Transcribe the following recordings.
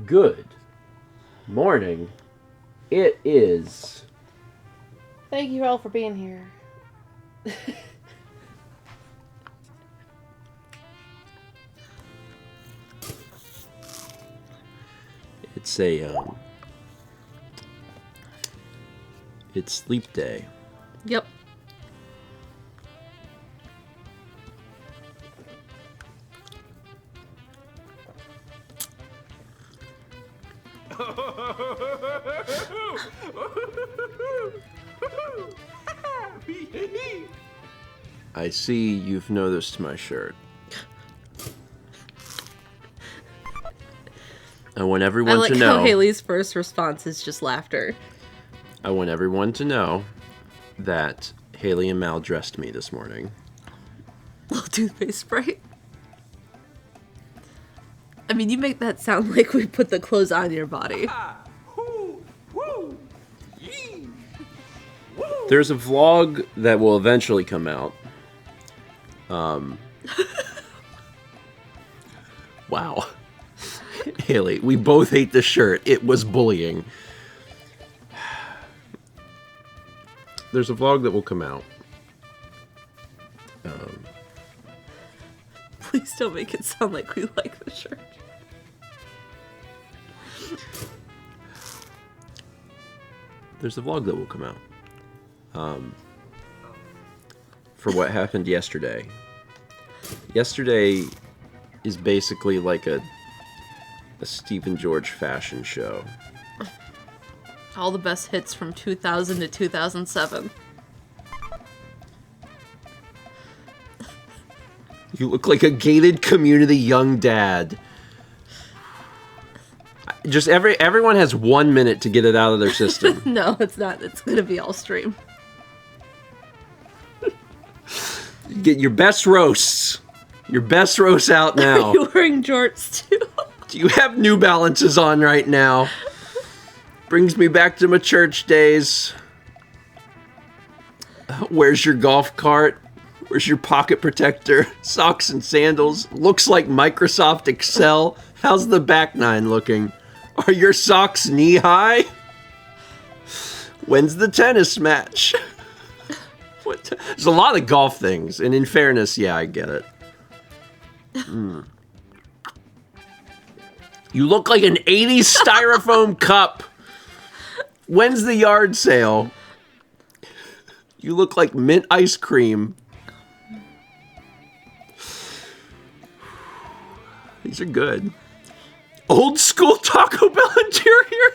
Good morning. It is. Thank you all for being here. It's it's sleep day. Yep. I see you've noticed my shirt. I want everyone I like to know. how Haley's first response is just laughter. I want everyone to know that Haley and Mal dressed me this morning. Little toothpaste spray. I mean, you make that sound like we put the clothes on your body. There's a vlog that will eventually come out. Wow. Haley, we both hate the shirt. It was bullying. There's a vlog that will come out. Please don't make it sound like we like the shirt. There's a vlog that will come out. For what happened yesterday. Yesterday is basically like a Stephen George fashion show. All the best hits from 2000 to 2007. You look like a gated community young dad. Just everyone has 1 minute to get it out of their system. No, it's not. It's gonna be all stream. Get your best roasts. Your best roasts out now. Are you wearing jorts too? Do you have New Balances on right now? Brings me back to my church days. Where's your golf cart? Where's your pocket protector? Socks and sandals. Looks like Microsoft Excel. How's the back nine looking? Are your socks knee high? When's the tennis match? There's a lot of golf things, and in fairness, yeah, I get it. You look like an 80s styrofoam cup. When's the yard sale? You look like mint ice cream. These are good. Old school Taco Bell interior.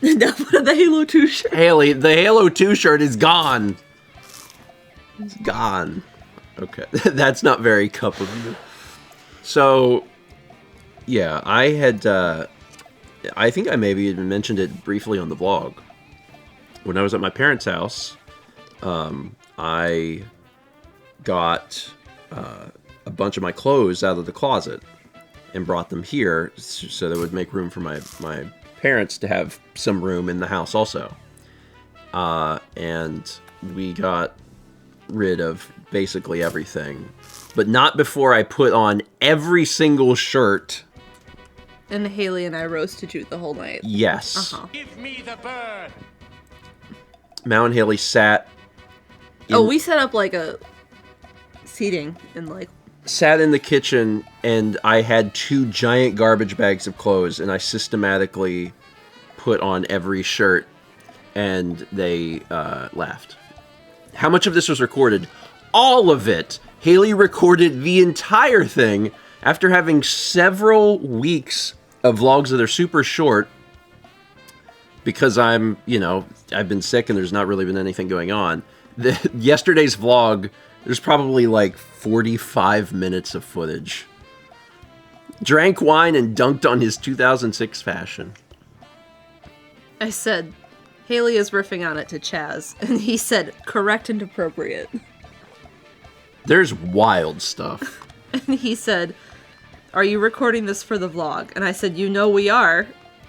Now put on the Halo 2 shirt. Haley, the Halo 2 shirt is gone. It's gone. Okay, that's not very cup of you. So, yeah, I had, I think I maybe even mentioned it briefly on the vlog. When I was at my parents' house, I got a bunch of my clothes out of the closet and brought them here so that would make room for my parents to have some room in the house also. And we got rid of basically everything, but not before I put on every single shirt. And Haley and I roasted you the whole night. Yes. Uh-huh. Give me the bird. Mal and Haley sat We set up like a seating and like sat in the kitchen, and I had 2 giant garbage bags of clothes, and I systematically put on every shirt, and they laughed. How much of this was recorded? All of it. Haley recorded the entire thing after having several weeks of vlogs that are super short because I've been sick and there's not really been anything going on. Yesterday's vlog, there's probably like 45 minutes of footage. Drank wine and dunked on his 2006 fashion. I said, Haley is riffing on it to Chaz, and he said, correct and appropriate. There's wild stuff. And he said, are you recording this for the vlog? And I said, you know we are.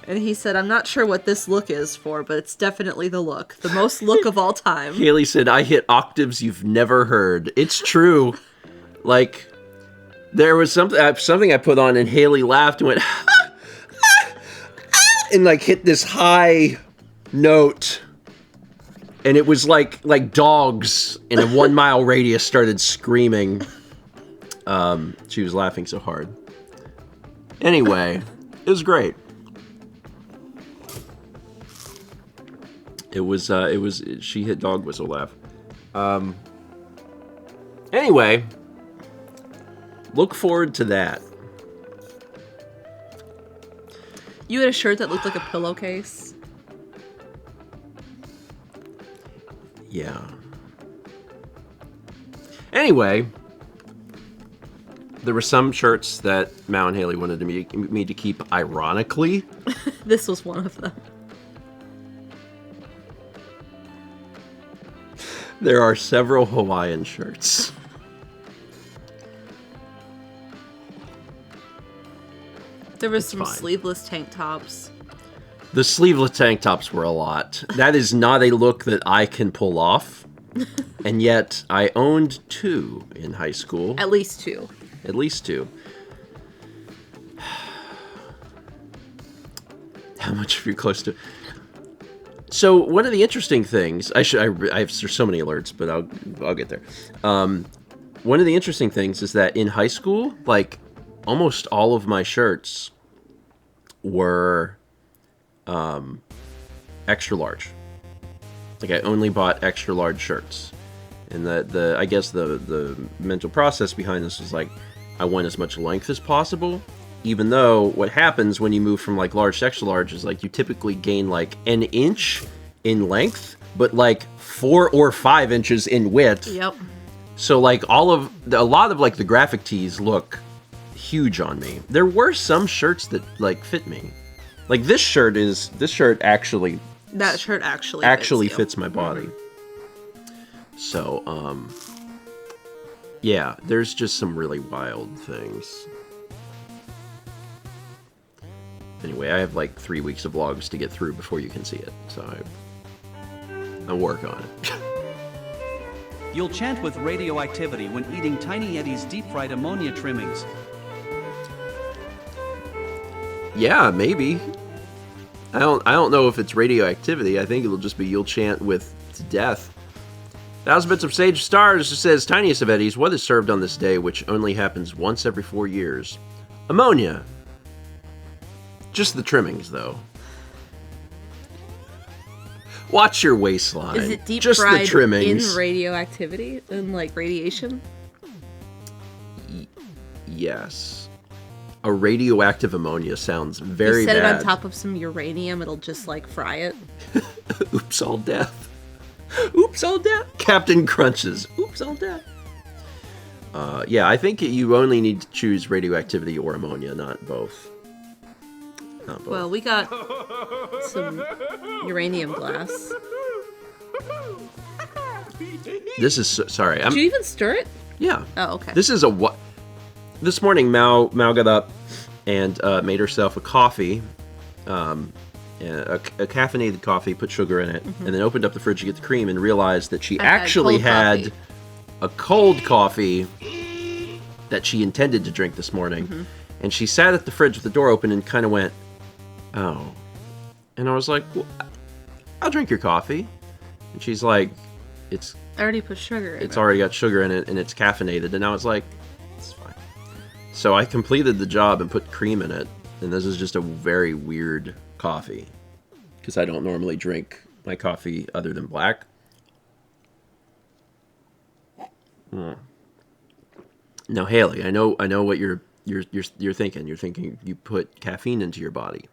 And he said, I'm not sure what this look is for, but it's definitely the look. The most look of all time. Haley said, I hit octaves you've never heard. It's true. Like, there was something I put on and Haley laughed and went, and like hit this high note. And it was like dogs in a 1 mile radius started screaming. She was laughing so hard. Anyway, it was great. It was, she hit dog whistle laugh. Anyway, look forward to that. You had a shirt that looked like a pillowcase. Yeah. Anyway, there were some shirts that Mal and Haley wanted me to keep ironically. This was one of them. There are several Hawaiian shirts. There was some sleeveless tank tops. The sleeveless tank tops were a lot. That is not a look that I can pull off. And yet, I owned 2 in high school. At least 2. At least 2. How much are you close to? So one of the interesting things, there's so many alerts, but I'll get there. One of the interesting things is that in high school, like almost all of my shirts were extra large. Like I only bought extra large shirts, and I guess the mental process behind this was like I want as much length as possible. Even though what happens when you move from like large to extra large is like you typically gain like an inch in length, but like 4 or 5 inches in width. Yep. So like a lot of like the graphic tees look huge on me. There were some shirts that like fit me. Like this shirt actually. That shirt actually fits my body. Mm-hmm. So yeah, there's just some really wild things. Anyway, I have like 3 weeks of vlogs to get through before you can see it, so I'll work on it. You'll chant with radioactivity when eating Tiny Eddie's deep-fried ammonia trimmings. Yeah, maybe. I don't know if it's radioactivity. I think it'll just be you'll chant with to death. 1,000 Bits of Sage Stars says, Tiniest of Eddies, what is served on this day, which only happens once every 4 years? Ammonia. Just the trimmings, though. Watch your waistline. Is it deep just fried the trimmings. in radioactivity? In, like, radiation? Yes. A radioactive ammonia sounds very bad. You set it on top of some uranium, it'll just, like, fry it. Oops, all death. Oops, all death. Captain Crunches. Oops, all death. Yeah, I think you only need to choose radioactivity or ammonia, not both. Well, we got some uranium glass. This is sorry. Did you even stir it? Yeah. Oh, okay. This is this morning, Mal got up and made herself a coffee, a caffeinated coffee, put sugar in it, and then opened up the fridge to get the cream and realized that she actually had a cold coffee that she intended to drink this morning. And she sat at the fridge with the door open and kind of went, oh. And I was like, well, I'll drink your coffee. And she's like, I already put sugar in it. It's already got sugar in it and it's caffeinated. And I was like, it's fine. So I completed the job and put cream in it. And this is just a very weird coffee. Because I don't normally drink my coffee other than black. Now, Haley, I know what you're thinking. You're thinking you put caffeine into your body.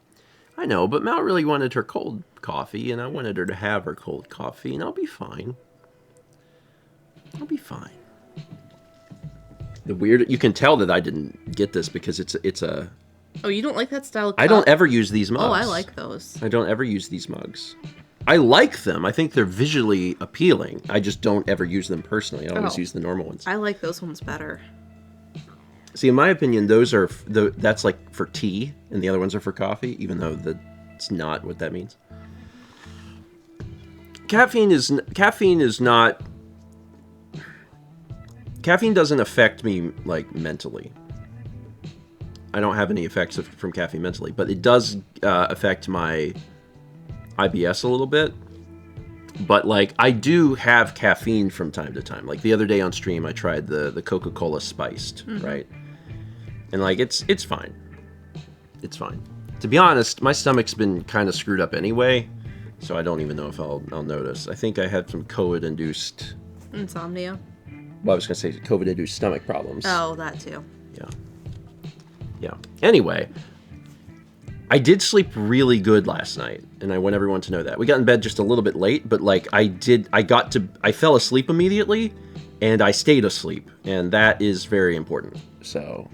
I know, but Mal really wanted her cold coffee, and I wanted her to have her cold coffee, and I'll be fine. I'll be fine. You can tell that I didn't get this because it's a. Oh, you don't like that style of cup? I don't ever use these mugs. Oh, I like those. I don't ever use these mugs. I like them. I think they're visually appealing. I just don't ever use them personally. I always use the normal ones. I like those ones better. See, in my opinion, that's like for tea, and the other ones are for coffee, even though That's not what that means. Caffeine doesn't affect me, like, mentally. I don't have any effects from caffeine mentally, but it does affect my IBS a little bit. But, like, I do have caffeine from time to time. Like, the other day on stream, I tried the Coca-Cola spiced, right? And, like, it's fine. It's fine. To be honest, my stomach's been kind of screwed up anyway, so I don't even know if I'll notice. I think I had some COVID-induced... Insomnia? Well, I was going to say COVID-induced stomach problems. Oh, that too. Yeah. Anyway, I did sleep really good last night, and I want everyone to know that. We got in bed just a little bit late, but, like, I fell asleep immediately, and I stayed asleep, and that is very important. So,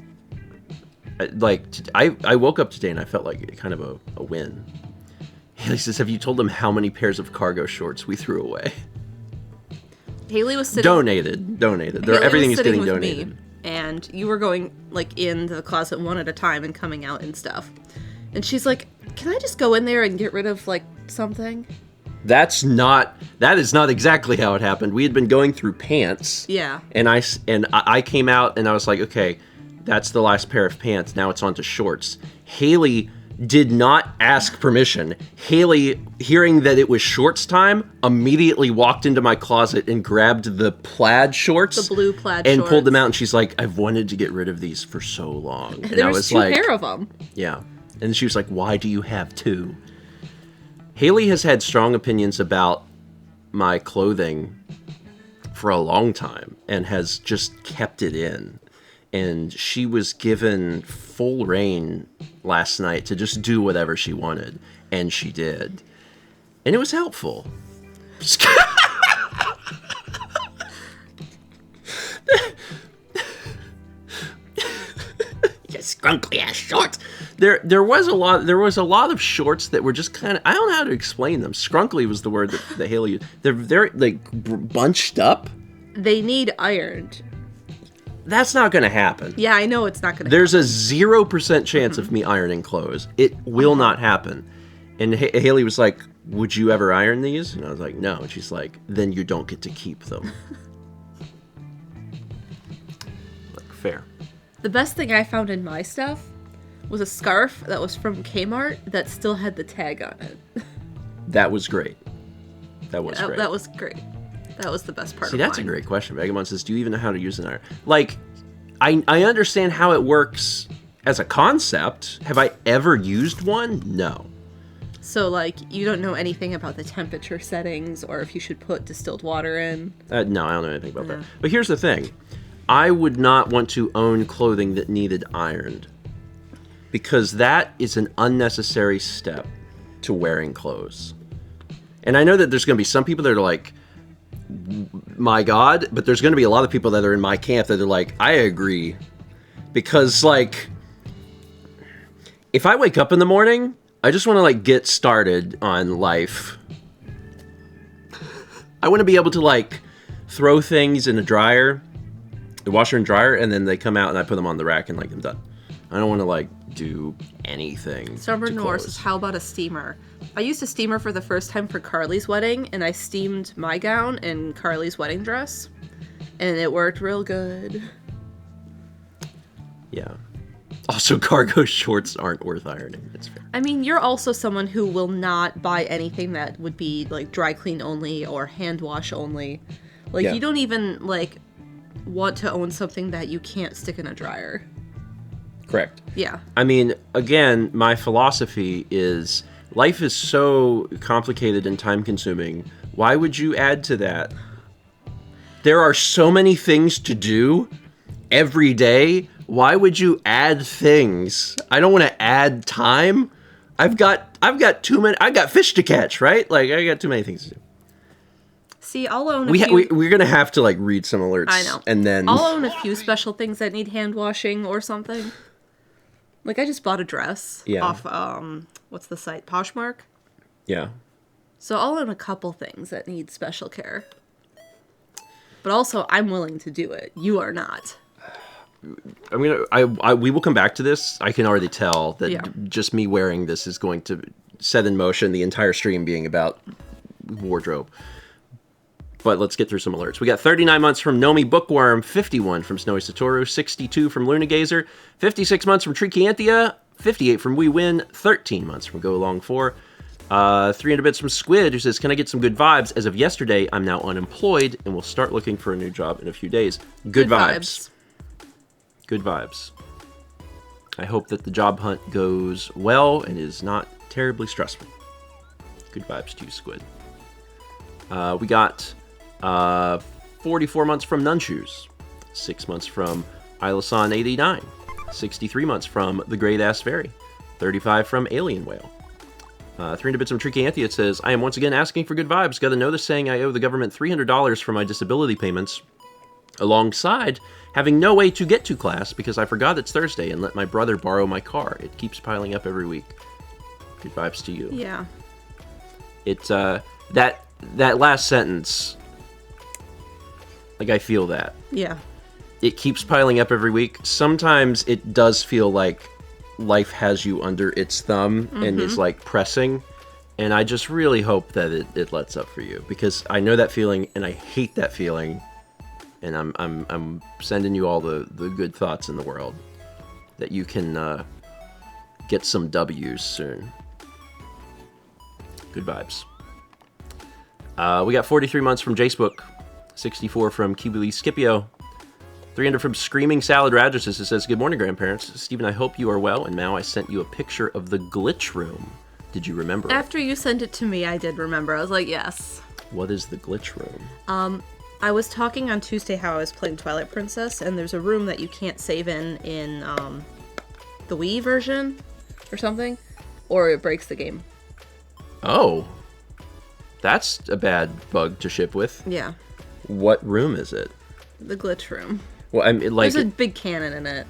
like, I woke up today, and I felt like kind of a win. Haley says, have you told them how many pairs of cargo shorts we threw away? Haley was sitting... Donated. Everything is getting donated. Me, and you were going, like, into the closet one at a time and coming out and stuff. And she's like, can I just go in there and get rid of, like, something? That is not exactly how it happened. We had been going through pants. Yeah. And I came out and I was like, okay, that's the last pair of pants. Now it's on to shorts. Haley did not ask permission. Haley, hearing that it was shorts time, immediately walked into my closet and grabbed the plaid shorts. The blue plaid shorts. And shorts. pulled them out, and she's like, I've wanted to get rid of these for so long. And there was two pair of them. Yeah. And she was like, why do you have two? Haley has had strong opinions about my clothing for a long time and has just kept it in. And she was given full reign last night to just do whatever she wanted. And she did. And it was helpful. Scrunkly ass shorts. There was a lot of shorts that were just kind of, I don't know how to explain them. Scrunkly was the word that Haley used. They're very, like, bunched up. They need ironed. That's not going to happen. Yeah, I know it's not going to happen. There's a 0% chance of me ironing clothes. It will not happen. And Haley was like, would you ever iron these? And I was like, no. And she's like, then you don't get to keep them. Like, fair. The best thing I found in my stuff was a scarf that was from Kmart that still had the tag on it. That was great. That was great. That was great. That was the best part of mine. See, that's a great question. Vagabond says, do you even know how to use an iron? Like, I understand how it works as a concept. Have I ever used one? No. So, like, you don't know anything about the temperature settings or if you should put distilled water in? No, I don't know anything about that. But here's the thing. I would not want to own clothing that needed ironed, because that is an unnecessary step to wearing clothes. And I know that there's going to be some people that are like, my God, but there's going to be a lot of people that are in my camp that are like, I agree. Because, like, if I wake up in the morning, I just want to, like, get started on life. I want to be able to, like, throw things in a dryer, the washer and dryer, and then they come out and I put them on the rack and, like, I'm done. I don't want to, like, do anything. Stubborn Norse says, how about a steamer? I used a steamer for the first time for Carly's wedding, and I steamed my gown and Carly's wedding dress, and it worked real good. Yeah. Also, cargo shorts aren't worth ironing. It's fair. I mean, you're also someone who will not buy anything that would be, like, dry clean only or hand wash only. Like, you don't even, like, want to own something that you can't stick in a dryer. Correct. Yeah. I mean, again, my philosophy is life is so complicated and time-consuming. Why would you add to that? There are so many things to do every day. Why would you add things? I don't want to add time. I've got too many. I got fish to catch, right? Like, I got too many things to do. See, I'll own we're gonna have to, like, read some alerts. I know. And then I'll own a few special things that need hand washing or something. Like, I just bought a dress off, what's the site? Poshmark? Yeah. So I'll own a couple things that need special care. But also, I'm willing to do it. You are not. I mean, we will come back to this. I can already tell that just me wearing this is going to set in motion, the entire stream being about wardrobe. But let's get through some alerts. We got 39 months from Nomi Bookworm, 51 from Snowy Satoru, 62 from Luna Gazer, 56 months from Trichianthia, 58 from We Win, 13 months from Go Along 4, 300 bits from Squid, who says, can I get some good vibes? As of yesterday, I'm now unemployed and will start looking for a new job in a few days. Good vibes. Good vibes. I hope that the job hunt goes well and is not terribly stressful. Good vibes to you, Squid. We got 44 months from Nunshoes, 6 months from Ilasan89, 63 months from The Great Ass Fairy, 35 from Alien Whale. 300 bits from Trichianthia, it says, I am once again asking for good vibes. Got a notice saying I owe the government $300 for my disability payments, alongside having no way to get to class because I forgot it's Thursday and let my brother borrow my car. It keeps piling up every week. Good vibes to you. Yeah. It's, that last sentence, like, I feel that. Yeah. It keeps piling up every week. Sometimes it does feel like life has you under its thumb and is, like, pressing. And I just really hope that it lets up for you, because I know that feeling and I hate that feeling. And I'm sending you all the good thoughts in the world that you can get some W's soon. Good vibes. We got 43 months from Jacebook, 64 from Kibuli Scipio, 300 from Screaming Salad Radishes. It says, good morning, grandparents. Stephen, I hope you are well, and Mao, I sent you a picture of the glitch room. Did you remember? After you sent it to me, I did remember. I was like, yes. What is the glitch room? I was talking on Tuesday how I was playing Twilight Princess, and there's a room that you can't save in the Wii version or something, or it breaks the game. Oh. That's a bad bug to ship with. Yeah. What room is it? The glitch room. Well, I mean, like, there's a big cannon in it.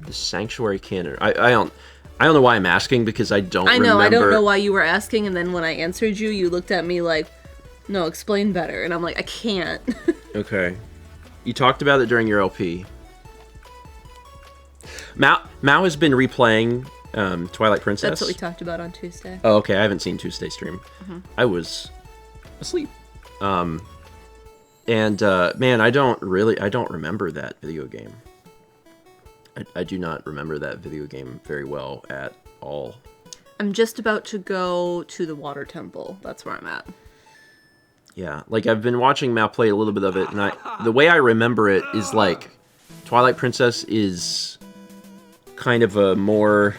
The Sanctuary Cannon. I don't know why I'm asking, because I don't remember. I don't know why you were asking, and then when I answered you, you looked at me like, no, explain better. And I'm like, I can't. Okay. You talked about it during your LP. Mao has been replaying Twilight Princess. That's what we talked about on Tuesday. Oh, okay. I haven't seen Tuesday's stream. I was asleep. Man, I don't remember that video game. I do not remember that video game very well at all. I'm just about to go to the Water Temple. That's where I'm at. Yeah, like, I've been watching Mao play a little bit of it, and the way I remember it is, like, Twilight Princess is kind of a more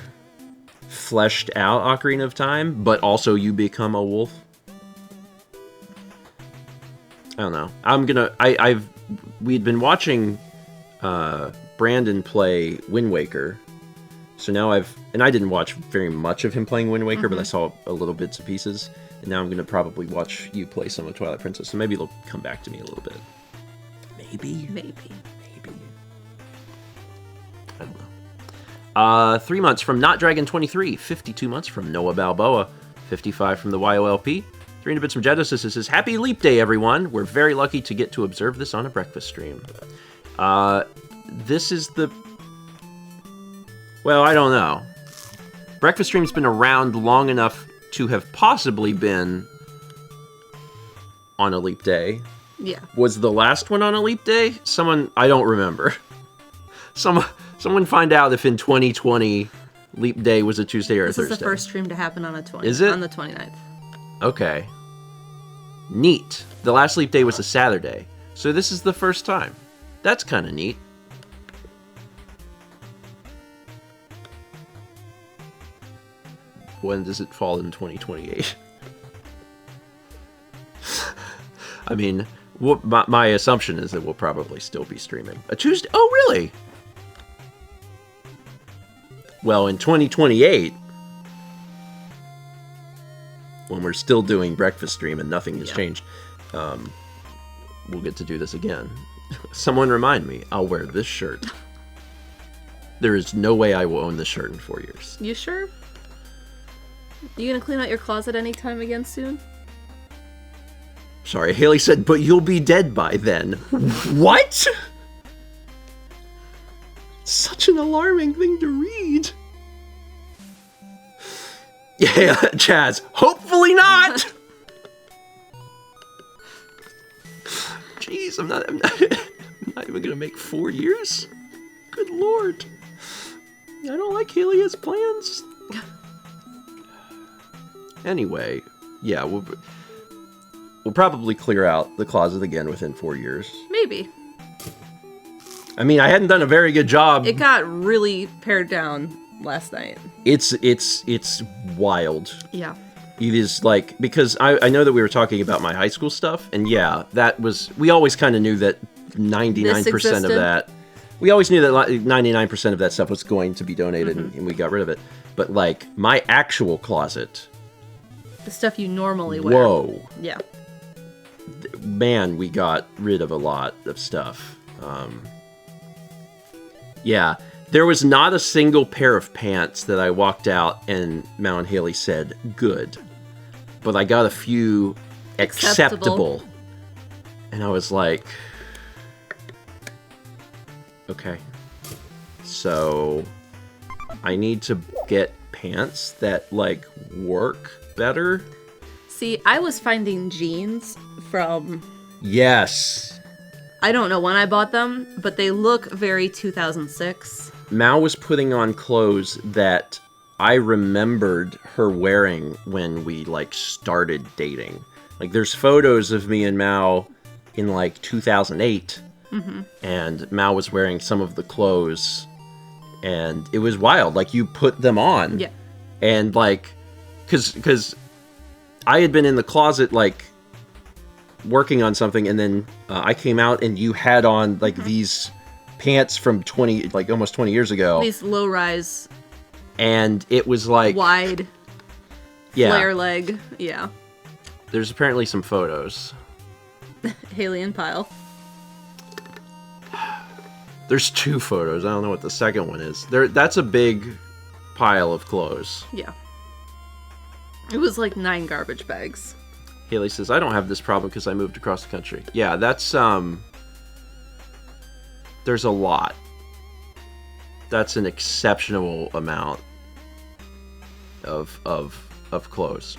fleshed out Ocarina of Time, but also you become a wolf. I don't know. We'd been watching Brandon play Wind Waker, so now I didn't watch very much of him playing Wind Waker, but I saw a little bits and pieces, and now I'm gonna probably watch you play some of Twilight Princess, so maybe it'll come back to me a little bit. Maybe. I don't know. 3 months from Not Dragon 23, 52 months from Noah Balboa, 55 from the YOLP, 300 bits from Genesis. It says, Happy Leap Day, everyone. We're very lucky to get to observe this on a breakfast stream. This is the... Well, I don't know. Breakfast stream's been around long enough to have possibly been on a leap day. Yeah. Was the last one on a leap day? I don't remember. Someone find out if in 2020 leap day was a Tuesday or a Thursday. This is the first stream to happen on Is it? On the 29th. Okay. Neat. The last leap day was a Saturday. So this is the first time. That's kind of neat. When does it fall in 2028? I mean, my assumption is that we'll probably still be streaming. A Tuesday? Oh, really? Well, in 2028, when we're still doing breakfast stream and nothing has changed, we'll get to do this again. Someone remind me, I'll wear this shirt. There is no way I will own this shirt in 4 years. You sure? You gonna clean out your closet anytime again soon? Sorry, Haley said, but you'll be dead by then. What? Such an alarming thing to read. Yeah, Chaz, hopefully not! Jeez, I'm not even gonna make 4 years? Good lord. I don't like Haley's plans. Anyway, yeah, we'll probably clear out the closet again within 4 years. Maybe. I mean, I hadn't done a very good job. It got really pared down last night. It's wild. Yeah. It is like, because I know that we were talking about my high school stuff, and yeah, we always kind of knew that 99% of that, we always knew that 99% of that stuff was going to be donated, and we got rid of it. But like, my actual closet. The stuff you normally wear. Whoa. Yeah. Man, we got rid of a lot of stuff. Yeah, there was not a single pair of pants that I walked out and Mal and Haley said, good. But I got a few acceptable. And I was like, okay. So I need to get pants that, like, work better. See, I was finding jeans from... Yes. I don't know when I bought them, but they look very 2006. Mal was putting on clothes that I remembered her wearing when we, like, started dating. Like, there's photos of me and Mal in, like, 2008, and Mal was wearing some of the clothes, and it was wild. Like, you put them on. Yeah. And, like, because I had been in the closet, like, working on something, and then I came out and you had on like these pants from almost 20 years ago. These low-rise, and it was like wide, flare leg. Yeah. There's apparently some photos. Haley and Pyle. There's 2 photos. I don't know what the second one is. That's a big pile of clothes. Yeah. It was like 9 garbage bags. Haley says, I don't have this problem because I moved across the country. Yeah, that's, there's a lot. That's an exceptional amount of clothes.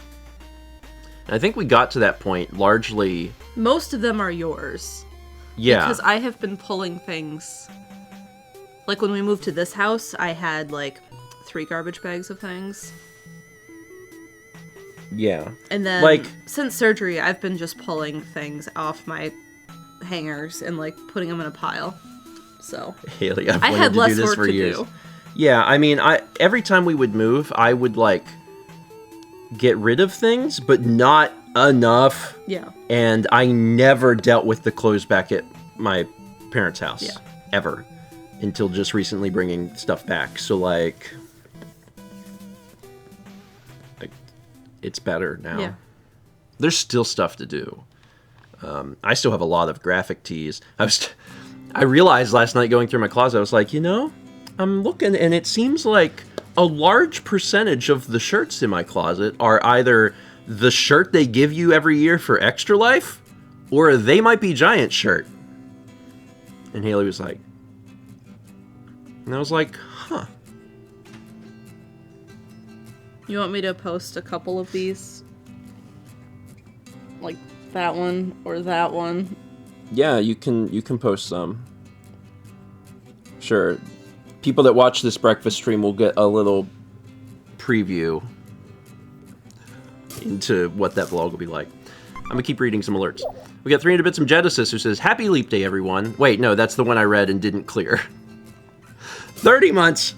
And I think we got to that point largely... Most of them are yours. Yeah. Because I have been pulling things... Like, when we moved to this house, I had, like, 3 garbage bags of things. Yeah. And then, like, since surgery, I've been just pulling things off my hangers and, like, putting them in a pile. So, Haley, I've I wanted had to less do this work for to years. do. Yeah, I mean, every time we would move, I would, like, get rid of things, but not enough. Yeah. And I never dealt with the clothes back at my parents' house. Yeah. Ever. Until just recently bringing stuff back. So, like, it's better now. Yeah. There's still stuff to do. I still have a lot of graphic tees. I realized last night going through my closet, I was like, I'm looking, and it seems like a large percentage of the shirts in my closet are either the shirt they give you every year for Extra Life, or They Might Be Giant shirt. And Haley was like, and I was like, huh. You want me to post a couple of these? Like that one or that one? Yeah, you can post some. Sure. People that watch this breakfast stream will get a little preview into what that vlog will be like. I'm gonna keep reading some alerts. We got 300 bits from Genesis who says, Happy Leap Day, everyone. Wait, no, that's the one I read and didn't clear. 30 months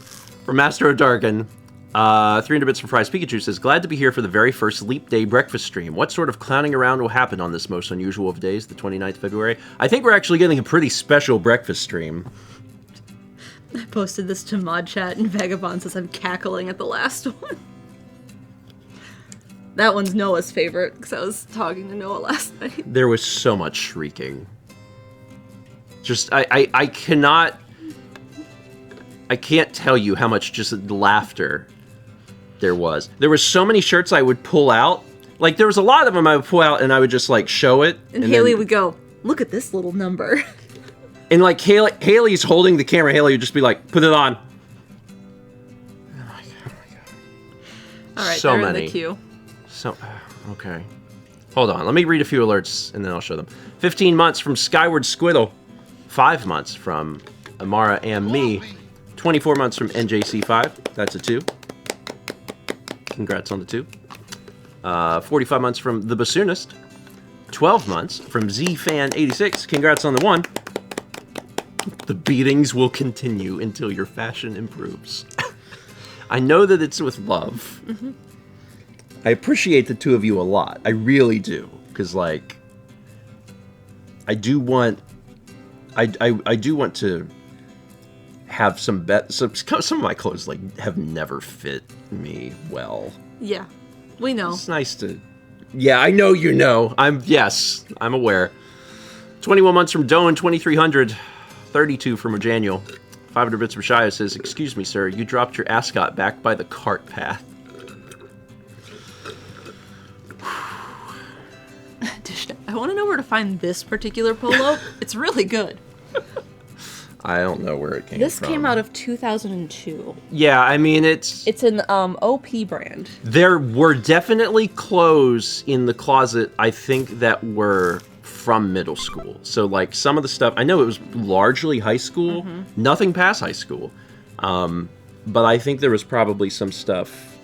from Master of Darkin. 300 bits from Fries Pikachu says, glad to be here for the very first Leap Day breakfast stream. What sort of clowning around will happen on this most unusual of days, the 29th of February? I think we're actually getting a pretty special breakfast stream. I posted this to Mod Chat, and Vagabond says I'm cackling at the last one. That one's Noah's favorite, because I was talking to Noah last night. There was so much shrieking. Just, I can't tell you how much just laughter there was. There were so many shirts I would pull out. Like, there was a lot of them I would pull out and I would just, like, show it. And Haley would go, look at this little number. And, like, Haley's holding the camera. Haley would just be like, put it on. Oh, my God. All right, so they're many. in the queue. So, okay. Hold on. Let me read a few alerts, and then I'll show them. 15 months from Skyward Squiddle. 5 months from Amara and me. 24 months from NJC5. That's a 2. Congrats on the 2. 45 months from The Bassoonist. 12 months from ZFan86. Congrats on the 1. The beatings will continue until your fashion improves. I know that it's with love. Mm-hmm. I appreciate the 2 of you a lot. I really do. Because, like, I do want to have some of my clothes, like, have never fit me well. Yeah. We know. It's nice to... Yeah, I know you know. I'm aware. 21 months from Doan, 2300. 32 from Ojaniel. 500 bits from Shia says, excuse me, sir, you dropped your ascot back by the cart path. I want to know where to find this particular polo. It's really good. I don't know where it came from. This came out of 2002. Yeah, I mean, it's an OP brand. There were definitely clothes in the closet, I think, that were from middle school. So, like, some of the stuff, I know it was largely high school, nothing past high school. But I think there was probably some stuff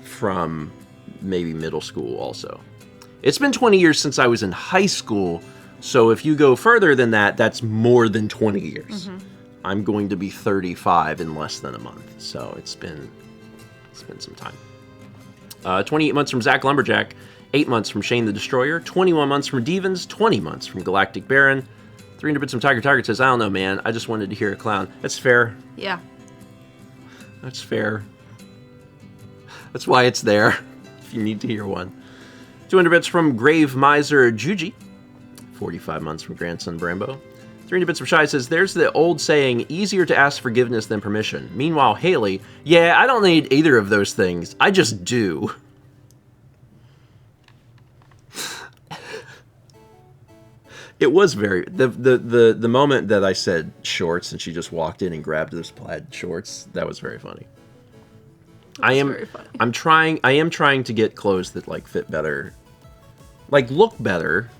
from maybe middle school also. It's been 20 years since I was in high school, so if you go further than that, that's more than 20 years. I'm going to be 35 in less than a month, so it's been some time. 28 months from Zach Lumberjack, 8 months from Shane the Destroyer, 21 months from Devons, 20 months from Galactic Baron, 300 bits from Tiger Target says, I don't know, man, I just wanted to hear a clown. That's fair. Yeah. That's fair. That's why it's there, if you need to hear one. 200 bits from Grave Miser Juji. 45 months from Grandson Brambo. 300 bits from Shy says, there's the old saying, easier to ask forgiveness than permission. Meanwhile, Haley, yeah, I don't need either of those things. I just do. It was very... The moment that I said shorts and she just walked in and grabbed those plaid shorts, that was very funny. I am trying to get clothes that, like, fit better. Like, look better,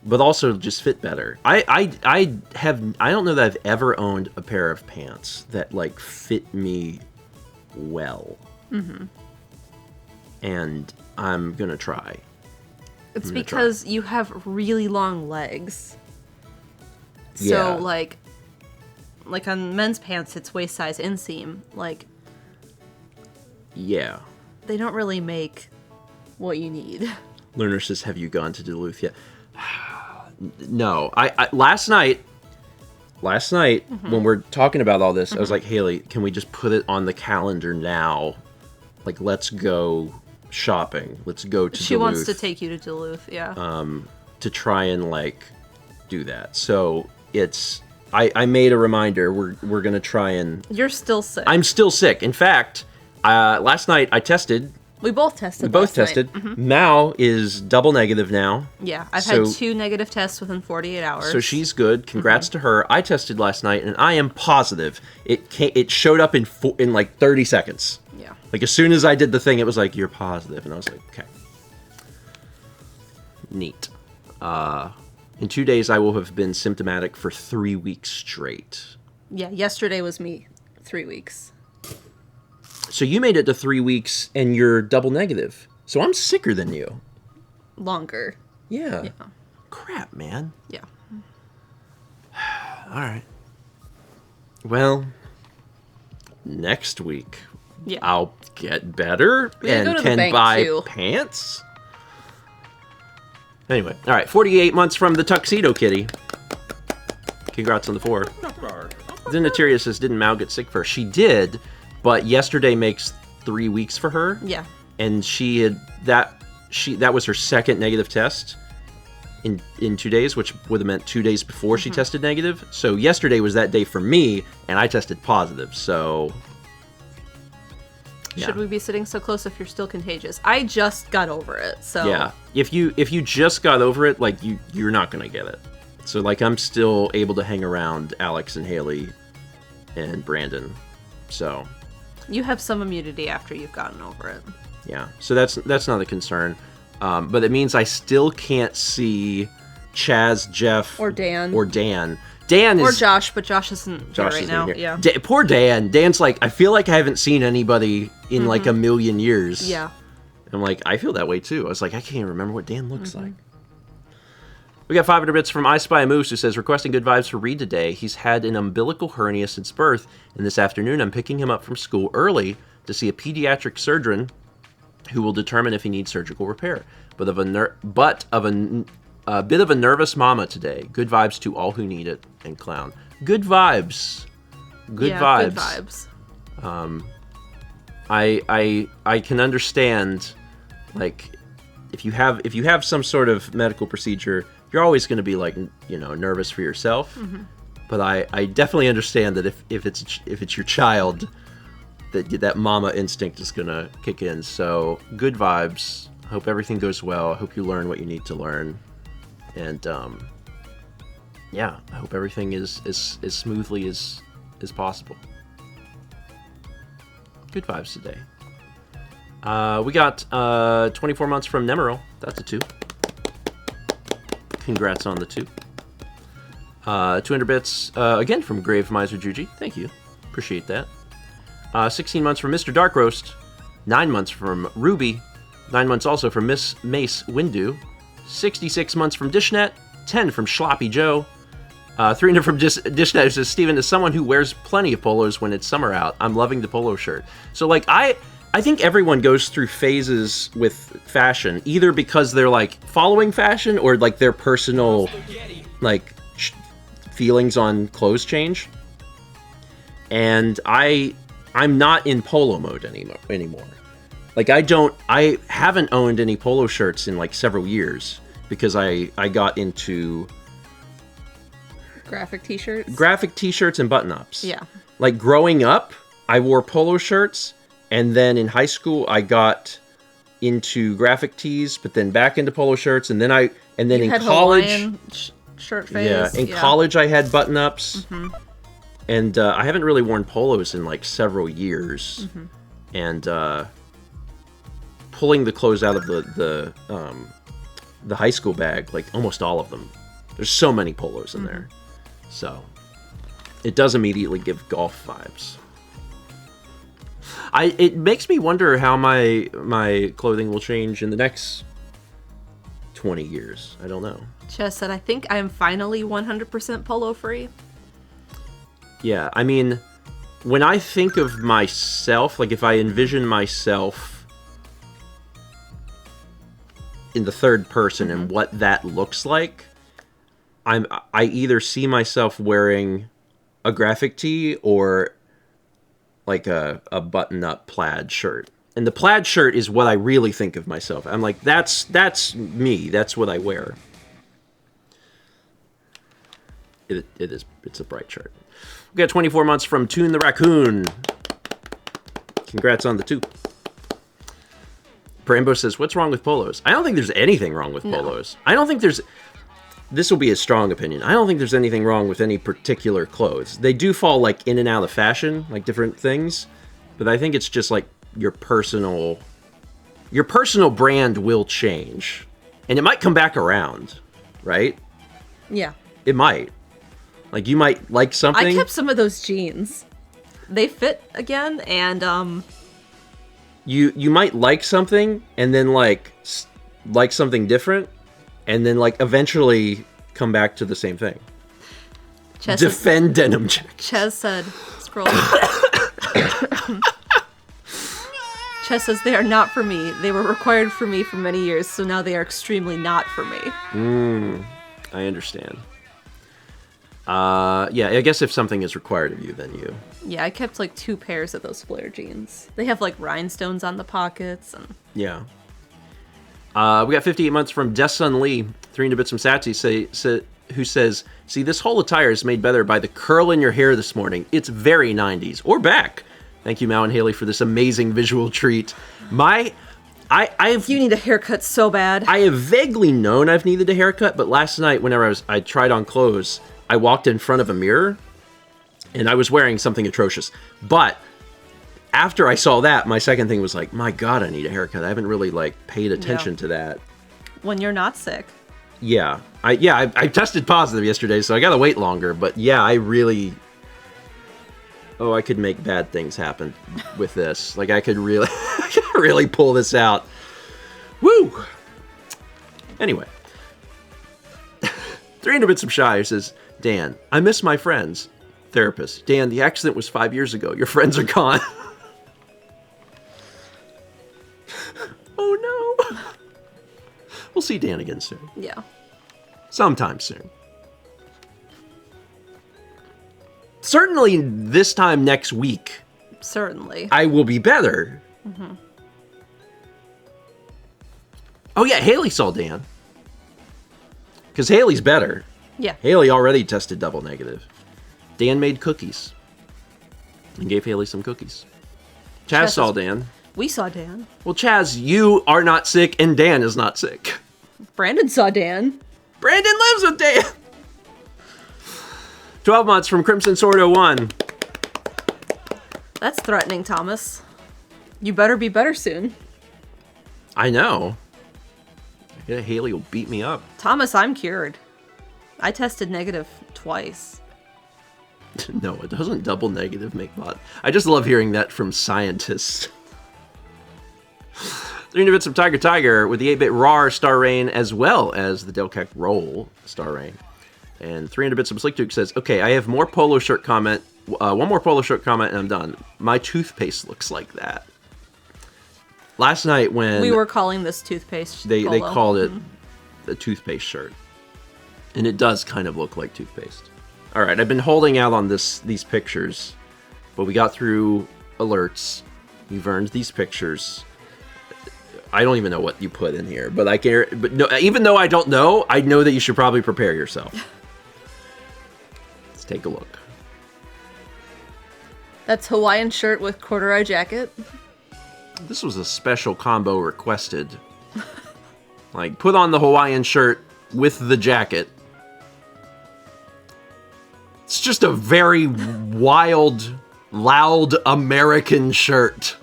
but also just fit better. I don't know that I've ever owned a pair of pants that, like, fit me well. And I'm gonna try. It's because you have really long legs. So, like on men's pants, it's waist size inseam. Like, yeah. They don't really make what you need. Lerner says, have you gone to Duluth yet? No. I last night, when we're talking about all this, I was like, Haley, can we just put it on the calendar now? Like, let's go shopping. Let's go to Duluth. She wants to take you to Duluth, yeah. To try and, like, do that. So, it's... I made a reminder. We're going to try and... You're still sick. I'm still sick. In fact, last night I tested... We both tested. Mao is double negative now. Yeah, I've had 2 negative tests within 48 hours. So she's good. Congrats to her. I tested last night, and I am positive it showed up in like 30 seconds. Yeah. Like, as soon as I did the thing, it was like, you're positive, and I was like, okay. Neat. In 2 days, I will have been symptomatic for 3 weeks straight. Yeah, yesterday was me. 3 weeks. So you made it to 3 weeks, and you're double negative. So I'm sicker than you. Longer. Yeah. Crap, man. Yeah. All right. Well, next week, I'll get better and can buy pants. Anyway, all right. 48 months from the Tuxedo Kitty. Congrats on the 4. Zenataria says, didn't Mao get sick first? She did. But yesterday makes 3 weeks for her. Yeah. And she had that was her second negative test in 2 days, which would have meant 2 days before she tested negative. So yesterday was that day for me, and I tested positive. So should we be sitting so close if you're still contagious? I just got over it. So yeah, if you just got over it, like you're not gonna get it. So, like, I'm still able to hang around Alex and Haley and Brandon. So You have some immunity after you've gotten over it. Yeah, so that's not a concern. But it means I still can't see Chaz, Jeff, or Dan. Dan or is Josh, but Josh isn't here right now. Here. Yeah. Poor Dan. Dan's like, I feel like I haven't seen anybody in like a million years. Yeah. I'm like, I feel that way too. I was like, I can't even remember what Dan looks like. We got 500 bits from I Spy a Moose, who says, requesting good vibes for Reed today. He's had an umbilical hernia since birth, and this afternoon I'm picking him up from school early to see a pediatric surgeon who will determine if he needs surgical repair. But of a bit of a nervous mama today. Good vibes to all who need it, and clown. Good vibes. Good vibes. Good vibes. I can understand, like, if you have some sort of medical procedure, you're always going to be like, nervous for yourself. But I definitely understand that if it's your child, that mama instinct is going to kick in. So good vibes. I hope everything goes well. I hope you learn what you need to learn. And I hope everything is as smoothly as possible. Good vibes today. We got 24 months from Nemeril. That's a 2. Congrats on the 2. 200 bits again from Grave Miser Juji. Thank you. Appreciate that. 16 months from Mr. Dark Roast. 9 months from Ruby. 9 months also from Miss Mace Windu. 66 months from Dishnet. 10 from Schloppy Joe. 300 from Dishnet, who says, Steven, as someone who wears plenty of polos when it's summer out, I'm loving the polo shirt. So, like, I think everyone goes through phases with fashion, either because they're, like, following fashion or, like, their personal, like, feelings on clothes change. And I'm not in polo mode anymore. Like, I haven't owned any polo shirts in, like, several years because I got into graphic t-shirts? Graphic t-shirts and button-ups. Yeah. Like, growing up, I wore polo shirts, and then in high school, I got into graphic tees, but then back into polo shirts, and then in college... Hawaiian shirt phase. Yeah, in college, I had button-ups, and I haven't really worn polos in, like, several years, and pulling the clothes out of the high school bag, like, almost all of them. There's so many polos in there. So, it does immediately give golf vibes. It makes me wonder how my clothing will change in the next 20 years. I don't know. Chess said, I think I am finally 100% polo free. Yeah, I mean, when I think of myself, like if I envision myself in the third person and what that looks like, I either see myself wearing a graphic tee or like a button-up plaid shirt. And the plaid shirt is what I really think of myself. I'm like, that's me. That's what I wear. It's a bright shirt. We got 24 months from Toon the Raccoon. Congrats on the 2. Brambo says, what's wrong with polos? I don't think there's anything wrong with polos. I don't think there's... This will be a strong opinion. I don't think there's anything wrong with any particular clothes. They do fall, like, in and out of fashion, like different things. But I think it's just, like, your personal brand will change. And it might come back around, right? Yeah. It might. Like, you might like something. I kept some of those jeans. They fit again, and, You might like something, and then, like something different, and then, like, eventually come back to the same thing. Defend denim jackets. Ches said, scroll. Ches says, they are not for me. They were required for me for many years, so now they are extremely not for me. I understand. Yeah, I guess if something is required of you, then you... Yeah, I kept, like, 2 pairs of those flare jeans. They have, like, rhinestones on the pockets. And Yeah. We got 58 months from Desun Lee, 300 bits from Satsy, who says, see, this whole attire is made better by the curl in your hair this morning. It's very 90s. Or back. Thank you, Mao and Haley, for this amazing visual treat. You need a haircut so bad. I have vaguely known I've needed a haircut, but last night, whenever I tried on clothes, I walked in front of a mirror, and I was wearing something atrocious. But after I saw that, my second thing was like, my God, I need a haircut. I haven't really like paid attention to that. When you're not sick. Yeah. I tested positive yesterday, so I gotta wait longer. But yeah, I really... Oh, I could make bad things happen with this. Like, I could really, I could really pull this out. Woo! Anyway. 300 Bits of Shy says, Dan, I miss my friends. Therapist. Dan, the accident was 5 years ago. Your friends are gone. Oh, no. We'll see Dan again soon. Yeah. Sometime soon. Certainly this time next week. Certainly. I will be better. Mm-hmm. Oh yeah, Haley saw Dan. Because Haley's better. Yeah. Haley already tested double negative. Dan made cookies. And gave Haley some cookies. Chaz saw Dan. We saw Dan. Well, Chaz, you are not sick and Dan is not sick. Brandon saw Dan. Brandon lives with Dan. 12 months from Crimson Sword 01. That's threatening, Thomas. You better be better soon. I know. Yeah, Haley will beat me up. Thomas, I'm cured. I tested negative twice. No, it doesn't double negative make bot. I just love hearing that from scientists. 300 Bits of Tiger with the 8-bit RAR Star Rain as well as the Delcac Roll Star Rain. And 300 Bits of Slick Duke says, okay, I have more polo shirt comment. One more polo shirt comment and I'm done. My toothpaste looks like that. Last night when... We were calling this toothpaste They polo. called it a toothpaste shirt. And it does kind of look like toothpaste. Alright, I've been holding out on these pictures. But we got through alerts. You've earned these pictures. I don't even know what you put in here. But no, even though I don't know, I know that you should probably prepare yourself. Let's take a look. That's Hawaiian shirt with corduroy jacket. This was a special combo requested. Like, put on the Hawaiian shirt with the jacket. It's just a very wild, loud American shirt.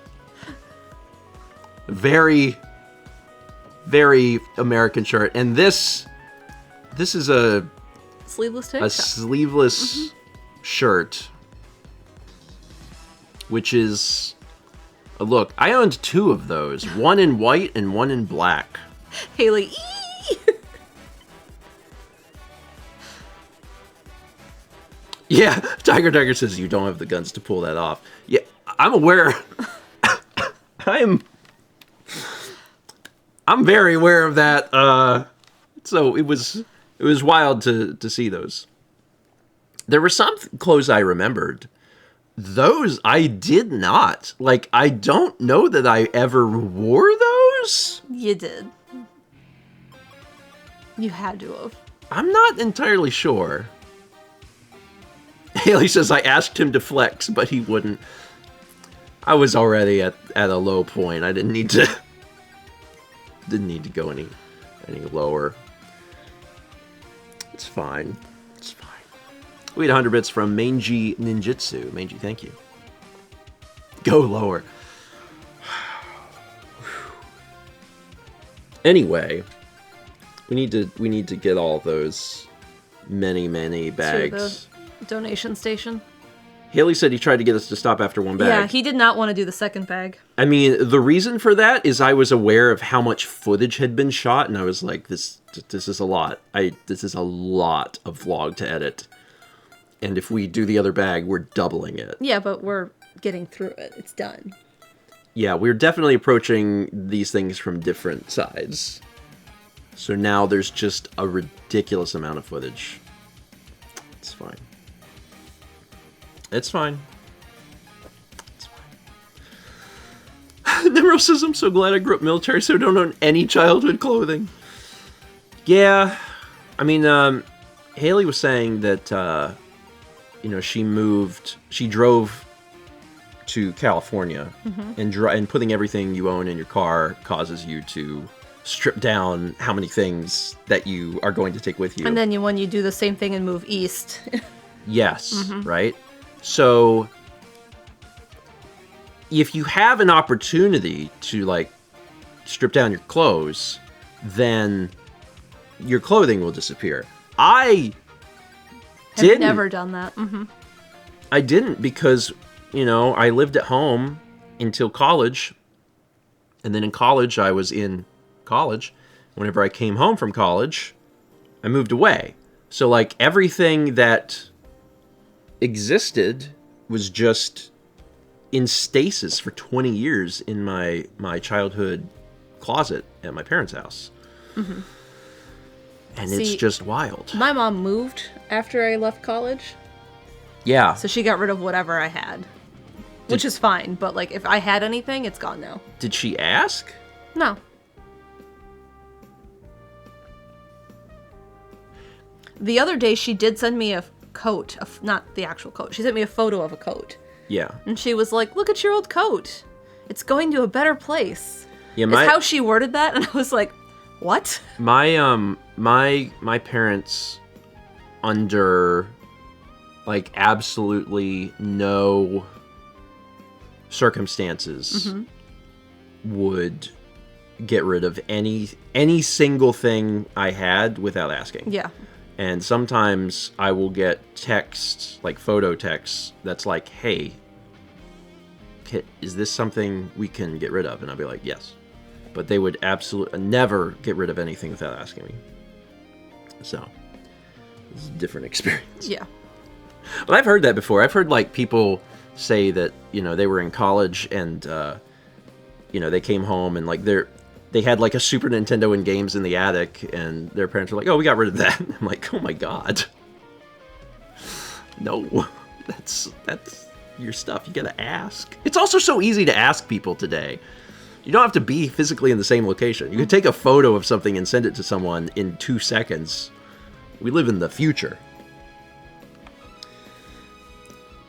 Very, very American shirt. And this is a sleeveless tank top. top. Sleeveless shirt. Which is... Look, I owned 2 of those. One in white and one in black. Haley, Yeah, Tiger says you don't have the guns to pull that off. Yeah, I'm aware. I'm very aware of that. So it was wild to see those. There were some clothes I remembered. Those I did not. Like, I don't know that I ever wore those. you did. You had to have. I'm not entirely sure. Haley says I asked him to flex, but he wouldn't. I was already at a low point. I didn't need to go any lower. It's fine. It's fine. We had 100 bits from Mangy Ninjutsu. Mangy, thank you. Go lower. Anyway, we need to get all those many bags. The donation station. Haley said he tried to get us to stop after one bag. Yeah, he did not want to do the second bag. I mean, the reason for that is I was aware of how much footage had been shot, and I was like, this is a lot. This is a lot of vlog to edit. And if we do the other bag, we're doubling it. Yeah, but we're getting through it. It's done. Yeah, we're definitely approaching these things from different sides. So now there's just a ridiculous amount of footage. It's fine. It's fine. It's fine. Nimro says, I'm so glad I grew up military so I don't own any childhood clothing. Yeah. I mean, Haley was saying that, she drove to California, and putting everything you own in your car causes you to strip down how many things that you are going to take with you. And then when you do the same thing and move east. Yes, right? So, if you have an opportunity to like strip down your clothes, then your clothing will disappear. I didn't. Never done that. Mm-hmm. I didn't because, I lived at home until college. And then in college, I was in college. Whenever I came home from college, I moved away. So like everything that existed was just in stasis for 20 years in my childhood closet at my parents' house. Mm-hmm. And it's just wild. My mom moved after I left college. Yeah. So she got rid of whatever I had. Which is fine, but like if I had anything, it's gone now. Did she ask? No. The other day she did send me a coat, not the actual coat. She sent me a photo of a coat. Yeah. And she was like, "Look at your old coat. It's going to a better place." Yeah, is how she worded that, and I was like, "What?" My parents, under like absolutely no circumstances, would get rid of any single thing I had without asking. Yeah. And sometimes I will get texts, like photo texts, that's like, "Hey, is this something we can get rid of?" And I'll be like, "Yes." But they would absolutely never get rid of anything without asking me. So, it's a different experience. Yeah. But I've heard that before. I've heard like people say that, they were in college and, they came home and like they had like a Super Nintendo and games in the attic and their parents were like, "Oh, we got rid of that." I'm like, "Oh my God. No, that's your stuff. You gotta ask." It's also so easy to ask people today. You don't have to be physically in the same location. You can take a photo of something and send it to someone in 2 seconds. We live in the future.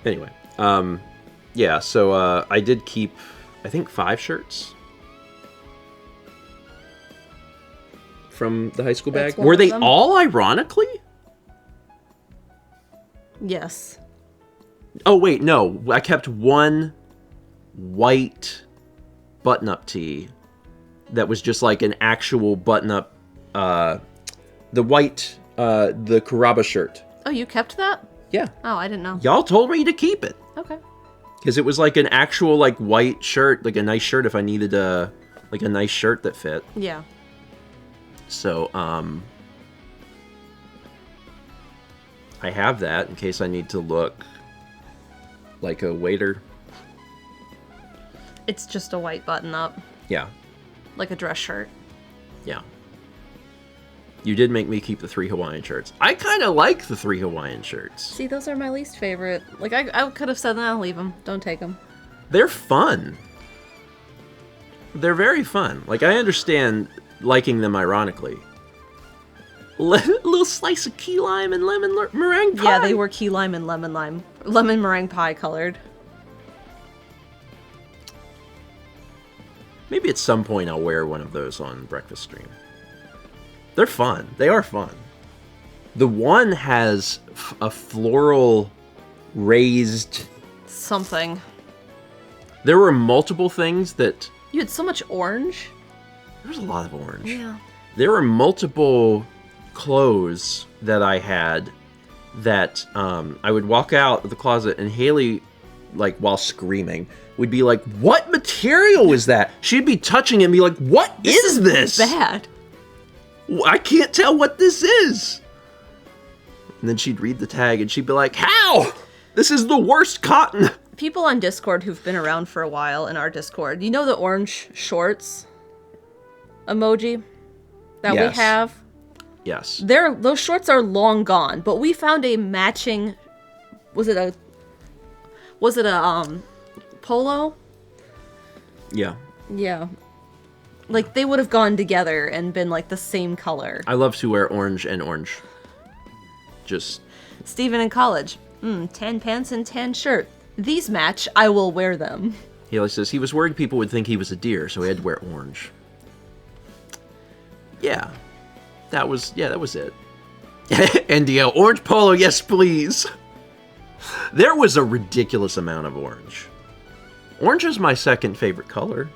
Anyway, yeah, so I did keep, I think, 5 shirts from the high school bag. Were they all ironically? Yes. Oh, wait, no. I kept one white button-up tee that was just like an actual button-up, the white, the Karaba shirt. Oh, you kept that? Yeah. Oh, I didn't know. Y'all told me to keep it. Okay. Because it was like an actual like white shirt, like a nice shirt if I needed a nice shirt that fit. Yeah. So, I have that in case I need to look like a waiter. It's just a white button up. Yeah. Like a dress shirt. Yeah. You did make me keep the 3 Hawaiian shirts. I kind of like the 3 Hawaiian shirts. See, those are my least favorite. Like, I could have said, "I'll leave them. Don't take them." They're fun. They're very fun. Like, I understand liking them ironically. Little slice of key lime and lemon meringue pie. Yeah, they were key lime and lemon meringue pie colored. Maybe at some point I'll wear one of those on Breakfast Stream. They're fun. They are fun. The one has a floral raised something. There were multiple things that... You had so much orange. There was a lot of orange. Yeah. There were multiple clothes that I had that I would walk out of the closet and Haley, like, while screaming, would be like, "What material is that?" She'd be touching it and be like, "What is this? Bad. I can't tell what this is." And then she'd read the tag and she'd be like, "How? This is the worst cotton." People on Discord who've been around for a while in our Discord, you know the orange shorts emoji that Yes. we have? Yes. Those shorts are long gone, but we found a matching, was it a polo? Yeah. Yeah. Like, they would have gone together and been, like, the same color. I love to wear orange and orange. Just... Steven in college. Tan pants and tan shirt. These match. I will wear them. Haley says he was worried people would think he was a deer, so he had to wear orange. Yeah. That was it. NDL, orange polo, yes please. There was a ridiculous amount of orange. Orange is my second favorite color.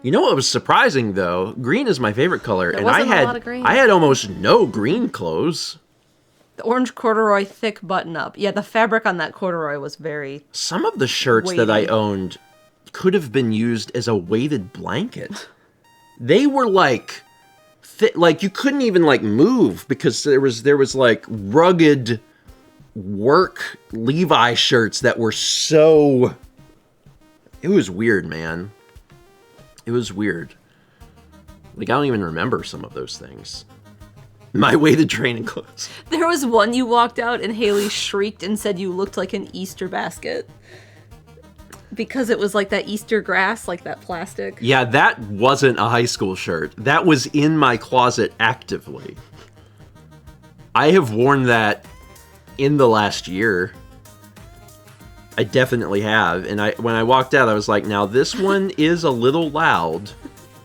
You know what was surprising though? Green is my favorite color, and I had almost no green clothes. The orange corduroy thick button-up. Yeah, the fabric on that corduroy was very... Some of the shirts that I owned could have been used as a weighted blanket. They were like... like, you couldn't even, like, move because there was like, rugged work Levi shirts that were so... It was weird, man. It was weird. Like, I don't even remember some of those things. My weighted training clothes. There was one you walked out and Haley shrieked and said you looked like an Easter basket. Because it was like that Easter grass, like that plastic. Yeah, that wasn't a high school shirt. That was in my closet actively. I have worn that in the last year. I definitely have. And when I walked out, I was like, now this one is a little loud.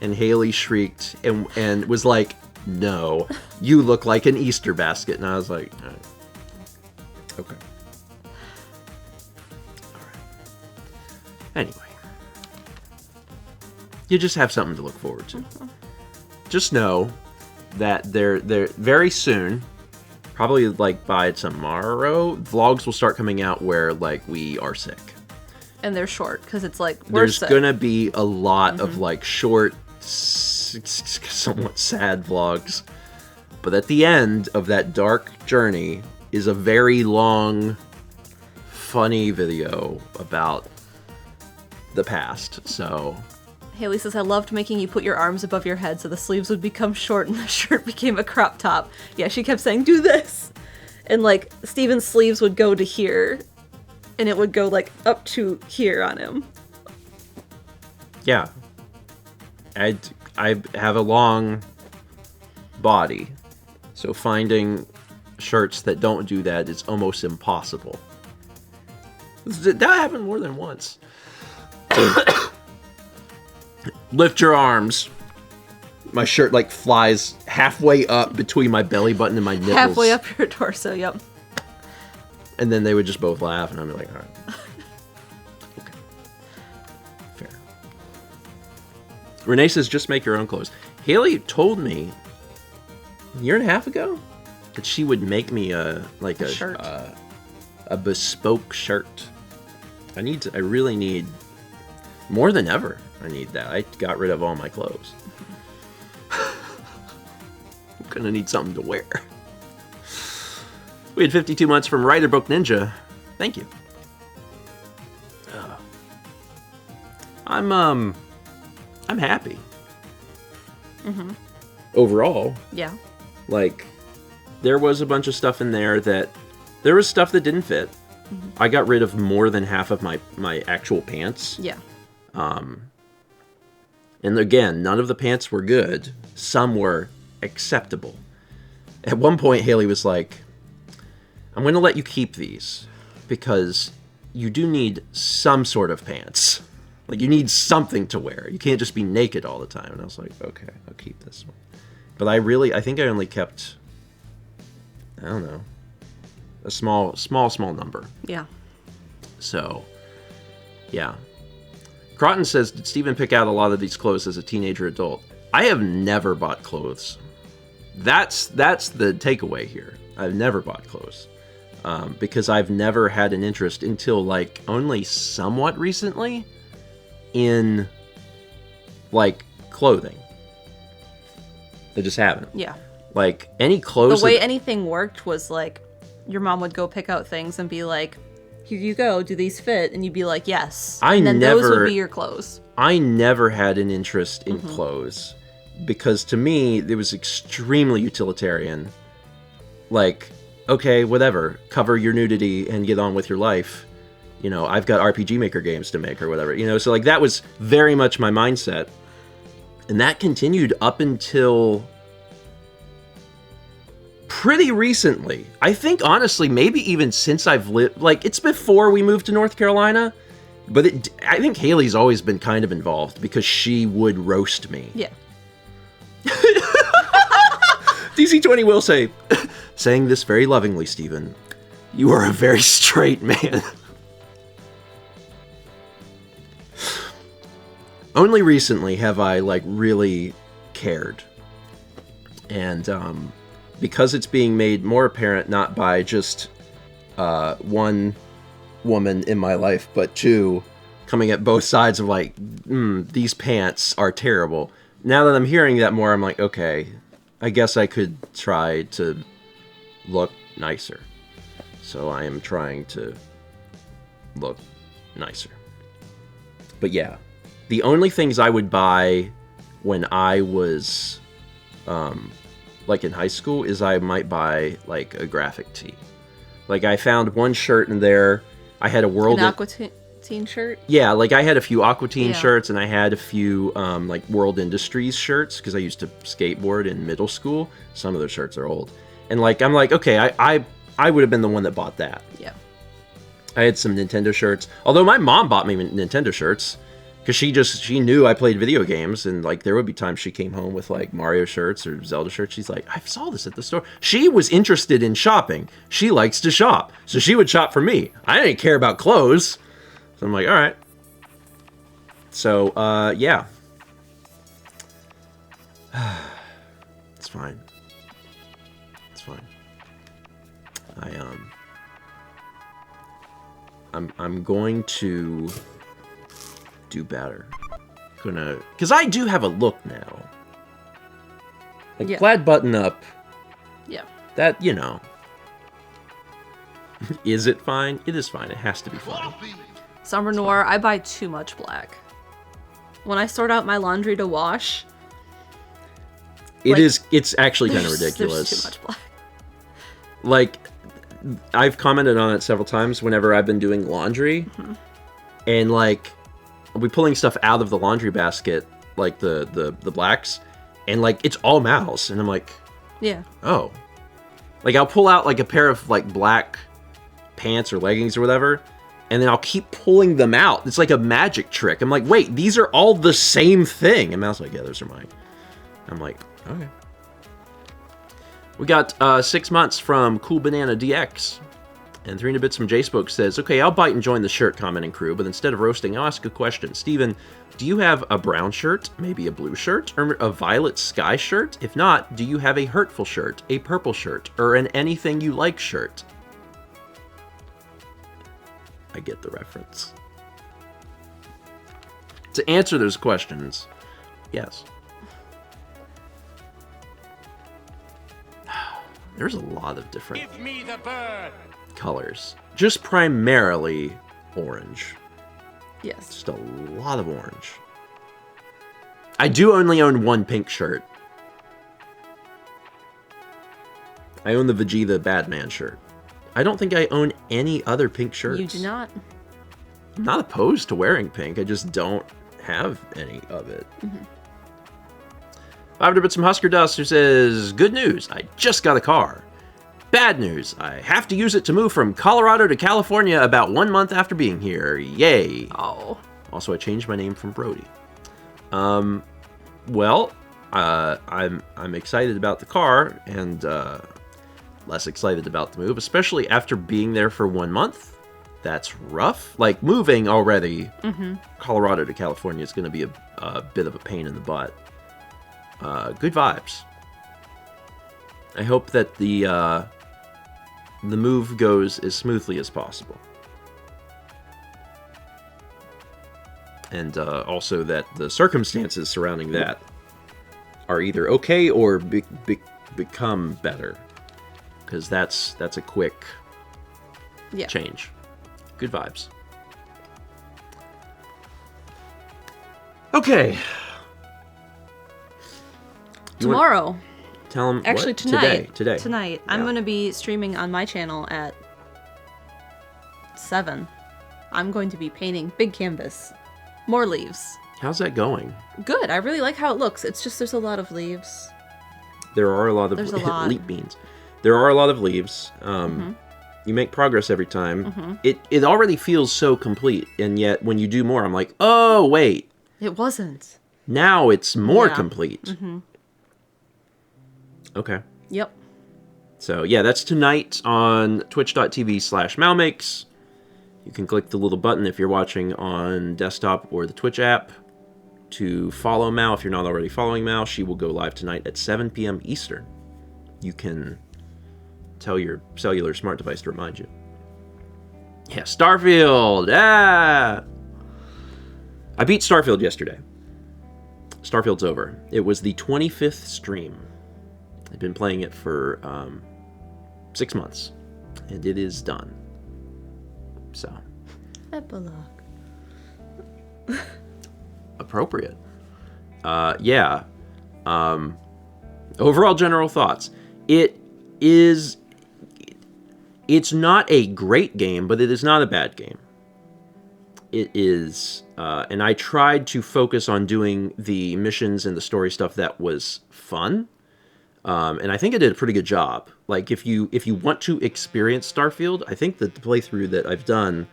And Haley shrieked and was like, no, you look like an Easter basket. And I was like, all right. Okay. All right. Anyway. You just have something to look forward to. Just know that they're very soon, probably like by tomorrow, vlogs will start coming out where like we are sick. And they're short because it's like there's gonna be a lot of like short, somewhat sad vlogs, but at the end of that dark journey is a very long, funny video about the past. So Haley says, I loved making you put your arms above your head so the sleeves would become short and the shirt became a crop top. Yeah, she kept saying, do this. And like Steven's sleeves would go to here and it would go like up to here on him. Yeah. I have a long body, so finding shirts that don't do that is almost impossible. That happened more than once. Lift your arms. My shirt like flies halfway up between my belly button and my nipples. Halfway up your torso, yep. And then they would just both laugh, and I'm like, all right. Okay. Fair. Renee says, just make your own clothes. Haley told me a year and a half ago that she would make me a shirt. A bespoke shirt. I really need, more than ever, I need that. I got rid of all my clothes. I'm gonna need something to wear. We had 52 months from Writer Book Ninja. Thank you. I'm happy. Mm-hmm. Overall. Yeah. Like, there was a bunch of stuff in there that... There was stuff that didn't fit. Mm-hmm. I got rid of more than half of my actual pants. Yeah. And again, none of the pants were good. Some were acceptable. At one point, Haley was like, I'm going to let you keep these because you do need some sort of pants. Like, you need something to wear. You can't just be naked all the time. And I was like, okay, I'll keep this one. But I think I only kept, I don't know, a small number. Yeah. So, yeah. Crotton says, did Stephen pick out a lot of these clothes as a teenager adult? I have never bought clothes. That's the takeaway here. I've never bought clothes. Because I've never had an interest until, like, only somewhat recently in, like, clothing. I just haven't. Yeah. Like, any clothes... The way anything worked was, like, your mom would go pick out things and be like, here you go, do these fit? And you'd be like, yes. And then those would be your clothes. I never had an interest in clothes. Because to me, it was extremely utilitarian. Like, okay, whatever. Cover your nudity and get on with your life. You know, I've got RPG Maker games to make or whatever. You know, so like that was very much my mindset. And that continued up until pretty recently. I think, honestly, maybe even since I've lived... Like, it's before we moved to North Carolina. But I think Haley's always been kind of involved because she would roast me. Yeah. DC20 will say, saying this very lovingly, Stephen, you are a very straight man. only recently have I, like, really cared. And, because it's being made more apparent not by just, one woman in my life, but two coming at both sides of, like, these pants are terrible. Now that I'm hearing that more, I'm like, okay, I guess I could try to look nicer. So I am trying to look nicer. But yeah, the only things I would buy when I was, like, in high school is I might buy, like, a graphic tee. Like, I found one shirt in there. I had a World... An Aqua Teen shirt? Yeah, like, I had a few Aqua Teen Yeah. shirts, and I had a few, like, World Industries shirts, because I used to skateboard in middle school. Some of those shirts are old. And, like, I'm like, okay, I would have been the one that bought that. Yeah. I had some Nintendo shirts. Although my mom bought me Nintendo shirts, because she knew I played video games, and, like, there would be times she came home with, like, Mario shirts or Zelda shirts. She's like, I saw this at the store. She was interested in shopping. She likes to shop, so she would shop for me. I didn't care about clothes. So I'm like, all right. So, yeah. It's fine. It's fine. I'm going to do better. Because I do have a look now. Like, Yeah. plaid button up, Yeah. that, you know. Is it fine? It is fine. It has to be fine. Summer Noir, I buy too much black. When I sort out my laundry to wash, like, It's actually kind of ridiculous. There's too much black. Like, I've commented on it several times whenever I've been doing laundry, and, like, I'll be pulling stuff out of the laundry basket, like the blacks, and, like, it's all mouse, and I'm like, Yeah. oh. Like, I'll pull out, like, a pair of, like, black pants or leggings or whatever, and then I'll keep pulling them out. It's like a magic trick. I'm like, wait, these are all the same thing. And Mal's like, yeah, those are mine. I'm like, okay. We got 6 months from Cool Banana DX. And 300 Bits from J-Spoke says, okay, I'll bite and join the shirt commenting crew, but instead of roasting, I'll ask a question. Steven, do you have a brown shirt, maybe a blue shirt, or a violet sky shirt? If not, do you have a hurtful shirt, a purple shirt, or an anything you like shirt? I get the reference. To answer those questions, yes. There's a lot of different Give me the bird. colors. Just primarily orange. Yes. Just a lot of orange. I do only own one pink shirt. I own the Vegeta Batman shirt. I don't think I own any other pink shirts. You do not. I'm not opposed to wearing pink. I just don't have any of it. 500 Bits from Husker Dust, who says, good news, I just got a car. Bad news, I have to use it to move from Colorado to California about 1 month after being here. Yay. Oh. Also, I changed my name from Brody. Well, I'm excited about the car, and less excited about the move, especially after being there for 1 month. That's rough. Like, moving already, Colorado to California is going to be a bit of a pain in the butt. Good vibes. I hope that the move goes as smoothly as possible. And also that the circumstances surrounding that are either okay or become better. Because that's a quick change. Good vibes. Okay. Tomorrow. Tell them. Actually, what? tonight. Today. I'm Yeah. going to be streaming on my channel at 7. I'm going to be painting big canvas. More leaves. How's that going? Good. I really like how it looks. It's just there's a lot of leaves. There are a lot of There's a lot. leaf beans. There are a lot of leaves. You make progress every time. It already feels so complete, and yet when you do more, I'm like, oh wait, It wasn't. now it's more Yeah. complete. Okay. Yep. So yeah, that's tonight on twitch.tv/malmakes. You can click the little button if you're watching on desktop or the Twitch app. to follow Mal. If you're not already following Mal, she will go live tonight at 7 p.m. Eastern. You can tell your cellular smart device to remind you. Yeah, Starfield! Ah! I beat Starfield yesterday. Starfield's over. It was the 25th stream. I've been playing it for 6 months, and it is done. So. Epilogue. Appropriate. Yeah. Overall general thoughts. It's not a great game, but it is not a bad game. It is, and I tried to focus on doing the missions and the story stuff that was fun. And I think I did a pretty good job. Like, if you want to experience Starfield, I think that the playthrough that I've done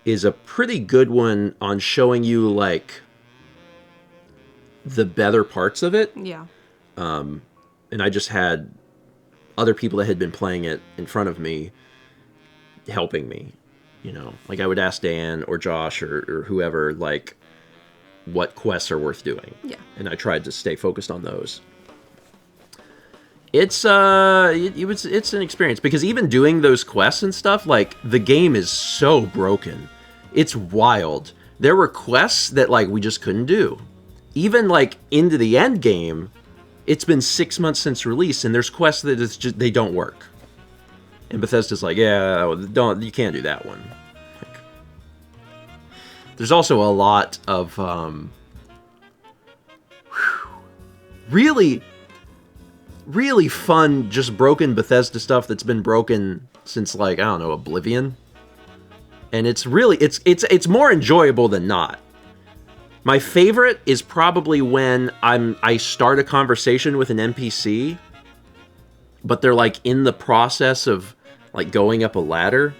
is a pretty good one on showing you, like, the better parts of it. Yeah. And I just had other people that had been playing it in front of me helping me, you know. Like, I would ask Dan or Josh or whoever, like, what quests are worth doing. Yeah. And I tried to stay focused on those. It's it's an experience, because even doing those quests and stuff, like, the game is so broken. It's wild. There were quests that, like, we just couldn't do. Even, like, into the end game, it's been 6 months since release, and there's quests that it's just, they don't work. And Bethesda's like, yeah, you can't do that one. Like, there's also a lot of really fun, just broken Bethesda stuff that's been broken since, like, I don't know, Oblivion. And it's really, it's more enjoyable than not. My favorite is probably when I start a conversation with an NPC, but they're, like, in the process of, like, going up a ladder.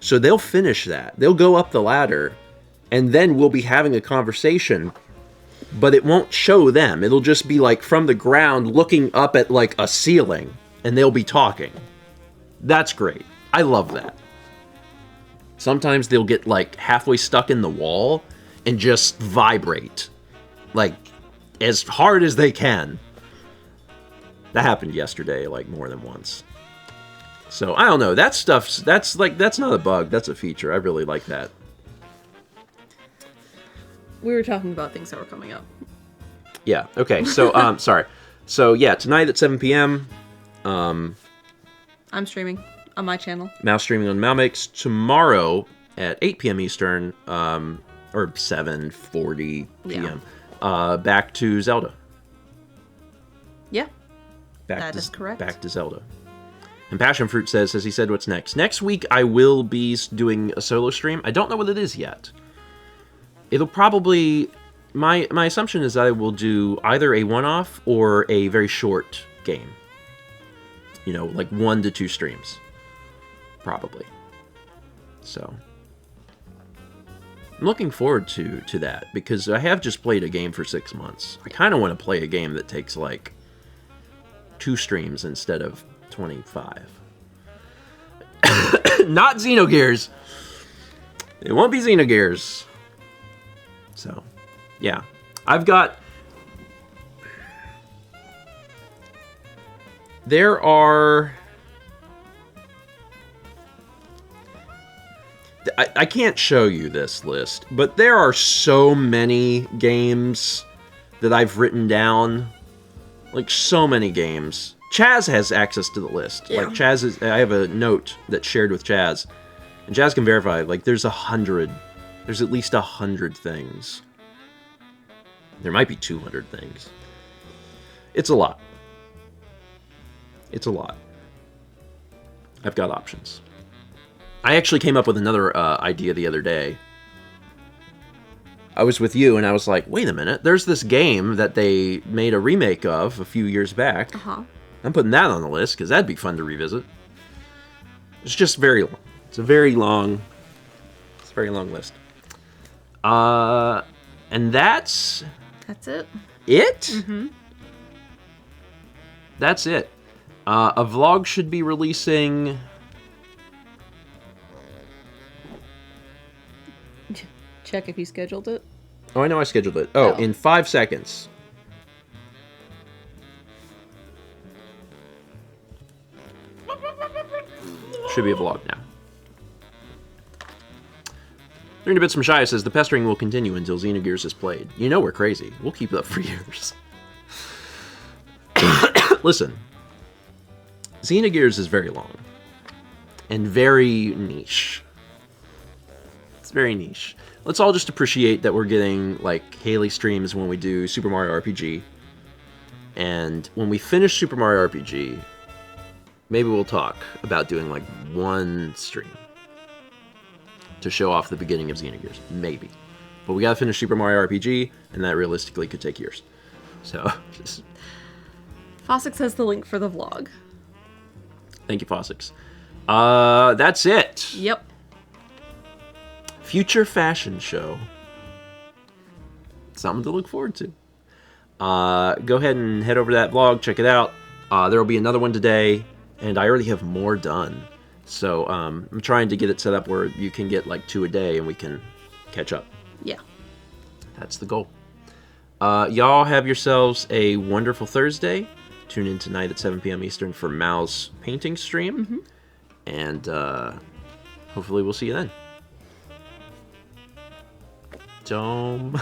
So they'll finish that. They'll go up the ladder, and then we'll be having a conversation, but it won't show them. It'll just be, like, from the ground looking up at, like, a ceiling, and they'll be talking. That's great. I love that. Sometimes they'll get, like, halfway stuck in the wall and just vibrate, like, as hard as they can. That happened yesterday, like, more than once. So, I don't know. That stuff's, that's not a bug. That's a feature. I really like that. We were talking about things that were coming up. Yeah, okay. So, sorry. So, yeah, tonight at 7 p.m. I'm streaming on my channel. Mal streaming on Malmakes. Tomorrow at 8 p.m. Eastern, or 7:40 p.m. Yeah. Back to Zelda. Yeah. That is correct. Back to Zelda. And Passion Fruit says, as he said, what's next? Next week, I will be doing a solo stream. I don't know what it is yet. It'll probably... My assumption is that I will do either a one-off or a very short game. You know, like 1 to 2 streams. Probably. So... I'm looking forward to that, because I have just played a game for 6 months. I kind of want to play a game that takes, like, 2 streams instead of 25. Not Xenogears. It won't be Xenogears. So, yeah. I've got... There are... I can't show you this list, but there are so many games that I've written down. Like, so many games. Chaz has access to the list. Yeah. Like, Chaz is... I have a note that's shared with Chaz. And Chaz can verify, like, there's 100. There's at least 100 things. There might be 200 things. It's a lot. It's a lot. I've got options. I actually came up with another idea the other day. I was with you, and I was like, wait a minute. There's this game that they made a remake of a few years back. Uh-huh. I'm putting that on the list, because that'd be fun to revisit. It's just very long. It's a very long... It's a very long list. And that's... That's it. It? Mm-hmm. That's it. A vlog should be releasing... Check if you scheduled it. Oh, I know I scheduled it. Oh, in 5 seconds. Should be a vlog now. 3 Bits from Shia says, the pestering will continue until Xenogears is played. You know we're crazy. We'll keep it up for years. Listen. Xenogears is very long. And very niche. It's very niche. Let's all just appreciate that we're getting, like, Haley streams when we do Super Mario RPG. And when we finish Super Mario RPG, maybe we'll talk about doing, like, one stream to show off the beginning of Xenogears. Maybe. But we gotta finish Super Mario RPG, and that realistically could take years. So, just... Fossick says the link for the vlog. Thank you, Fossick. That's it. Yep. Future fashion show. Something to look forward to. Go ahead and head over to that vlog, check it out. There will be another one today, and I already have more done. So I'm trying to get it set up where you can get like 2 a day and we can catch up. Yeah. That's the goal. Y'all have yourselves a wonderful Thursday. Tune in tonight at 7 p.m. Eastern for Mal's painting stream. Mm-hmm. And hopefully we'll see you then. Dome.